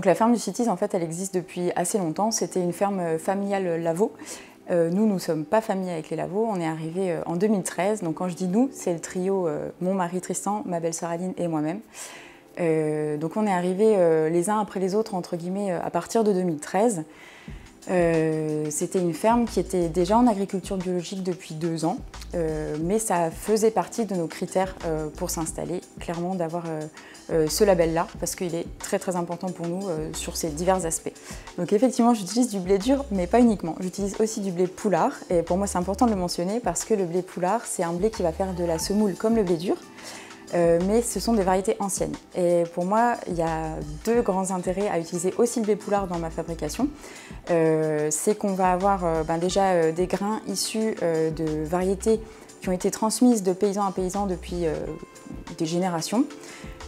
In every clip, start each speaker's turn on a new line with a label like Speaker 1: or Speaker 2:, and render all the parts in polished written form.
Speaker 1: Donc la ferme du Cities, en fait, elle existe depuis assez longtemps. C'était une ferme familiale Lavaux. Nous ne sommes pas familiers avec les Lavaux. On est arrivés en 2013. Donc quand je dis nous, c'est le trio mon mari Tristan, ma belle-sœur Aline et moi-même. Donc on est arrivés les uns après les autres, entre guillemets, à partir de 2013. C'était une ferme qui était déjà en agriculture biologique depuis 2 ans, mais ça faisait partie de nos critères pour s'installer, clairement d'avoir ce label-là, parce qu'il est très très important pour nous sur ces divers aspects. Donc effectivement, j'utilise du blé dur, mais pas uniquement. J'utilise aussi du blé poulard, et pour moi c'est important de le mentionner parce que le blé poulard, c'est un blé qui va faire de la semoule comme le blé dur, mais ce sont des variétés anciennes. Et pour moi, il y a 2 grands intérêts à utiliser aussi le blé poulard dans ma fabrication. C'est qu'on va avoir déjà des grains issus de variétés qui ont été transmises de paysan à paysan depuis des générations.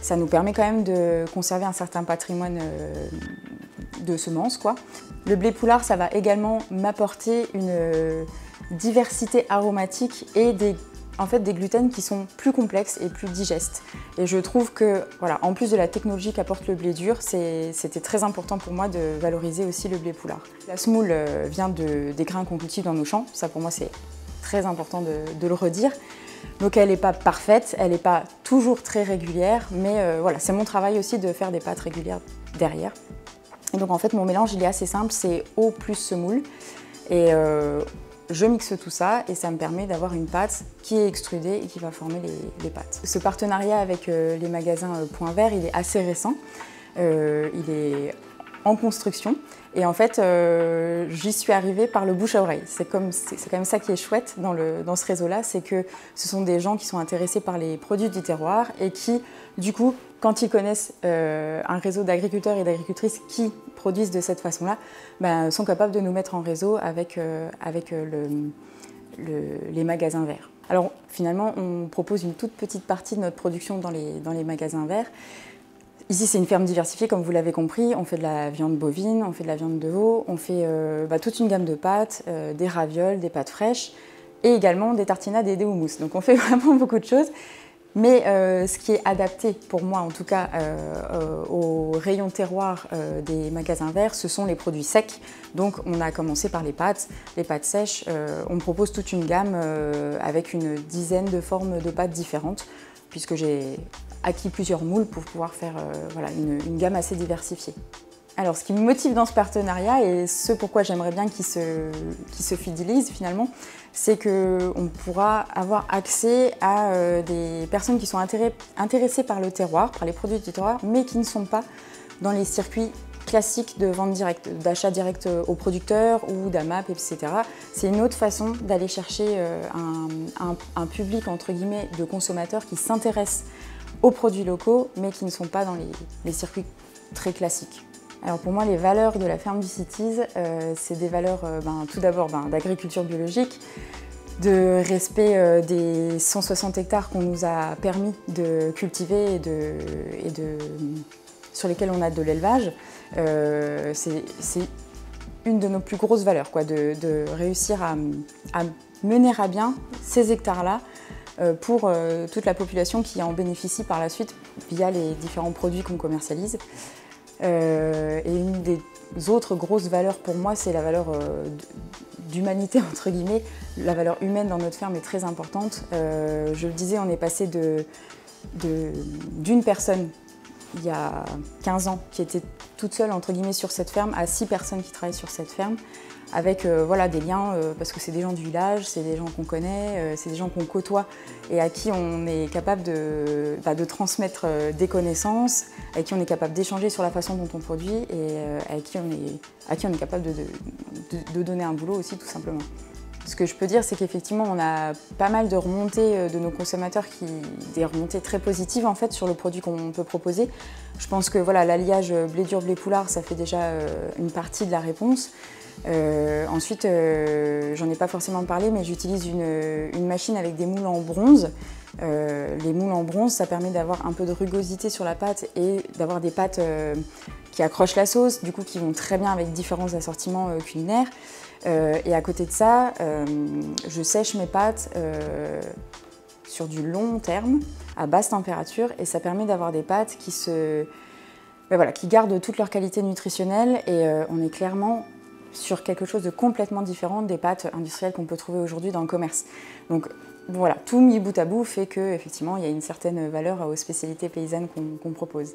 Speaker 1: Ça nous permet quand même de conserver un certain patrimoine de semences, quoi. Le blé poulard, ça va également m'apporter une diversité aromatique et des gluten qui sont plus complexes et plus digestes. Et je trouve que, voilà, en plus de la technologie qu'apporte le blé dur, c'était très important pour moi de valoriser aussi le blé poulard. La semoule vient des grains qu'on cultive dans nos champs. Ça, pour moi, c'est très important de le redire. Donc elle n'est pas parfaite, elle n'est pas toujours très régulière, mais voilà, c'est mon travail aussi de faire des pâtes régulières derrière. Et donc en fait, mon mélange, il est assez simple, c'est eau plus semoule. Et je mixe tout ça et ça me permet d'avoir une pâte qui est extrudée et qui va former les pâtes. Ce partenariat avec les magasins Point Vert, il est assez récent. Il est en construction et en fait j'y suis arrivée par le bouche à oreille. C'est quand même ça qui est chouette dans ce réseau-là, c'est que ce sont des gens qui sont intéressés par les produits du terroir et qui, du coup, quand ils connaissent un réseau d'agriculteurs et d'agricultrices qui produisent de cette façon-là, sont capables de nous mettre en réseau avec les magasins verts. Alors finalement, on propose une toute petite partie de notre production dans les magasins verts. Ici, c'est une ferme diversifiée, comme vous l'avez compris. On fait de la viande bovine, on fait de la viande de veau, on fait toute une gamme de pâtes, des ravioles, des pâtes fraîches et également des tartinades et des houmous. Donc on fait vraiment beaucoup de choses. Mais ce qui est adapté, pour moi en tout cas, au rayon terroir des magasins verts, ce sont les produits secs. Donc on a commencé par les pâtes sèches. On propose toute une gamme avec une dizaine de formes de pâtes différentes, puisque j'ai acquis plusieurs moules pour pouvoir faire une gamme assez diversifiée. Alors ce qui me motive dans ce partenariat et ce pourquoi j'aimerais bien qu'il se fidélise finalement, c'est qu'on pourra avoir accès à des personnes qui sont intéressées par le terroir, par les produits du terroir, mais qui ne sont pas dans les circuits classiques de vente directe, d'achat direct aux producteurs ou d'AMAP, etc. C'est une autre façon d'aller chercher un public entre guillemets de consommateurs qui s'intéressent aux produits locaux, mais qui ne sont pas dans les circuits très classiques. Alors pour moi, les valeurs de la ferme du Cities, c'est des valeurs tout d'abord d'agriculture biologique, de respect des 160 hectares qu'on nous a permis de cultiver sur lesquels on a de l'élevage. C'est une de nos plus grosses valeurs, de réussir à mener à bien ces hectares-là pour toute la population qui en bénéficie par la suite via les différents produits qu'on commercialise. Et une des autres grosses valeurs pour moi, c'est la valeur d'humanité, entre guillemets. La valeur humaine dans notre ferme est très importante. Je le disais, on est passé d'une personne il y a 15 ans qui était toute seule, entre guillemets, sur cette ferme, à 6 personnes qui travaillent sur cette ferme, avec des liens, parce que c'est des gens du village, c'est des gens qu'on connaît, c'est des gens qu'on côtoie et à qui on est capable de transmettre des connaissances, avec qui on est capable d'échanger sur la façon dont on produit et à qui on est capable de donner un boulot aussi, tout simplement. Ce que je peux dire, c'est qu'effectivement, on a pas mal de remontées de nos consommateurs, des remontées très positives en fait sur le produit qu'on peut proposer. Je pense que l'alliage blé dur, blé poulard, ça fait déjà une partie de la réponse. Ensuite, j'en ai pas forcément parlé, mais j'utilise une machine avec des moules en bronze. Les moules en bronze, ça permet d'avoir un peu de rugosité sur la pâte et d'avoir des pâtes qui accrochent la sauce, du coup qui vont très bien avec différents assortiments culinaires. Et à côté de ça, je sèche mes pâtes sur du long terme, à basse température, et ça permet d'avoir des pâtes qui voilà, qui gardent toutes leurs qualités nutritionnelles et on est clairement sur quelque chose de complètement différent des pâtes industrielles qu'on peut trouver aujourd'hui dans le commerce. Donc voilà, tout mis bout à bout fait qu'effectivement il y a une certaine valeur aux spécialités paysannes qu'on propose.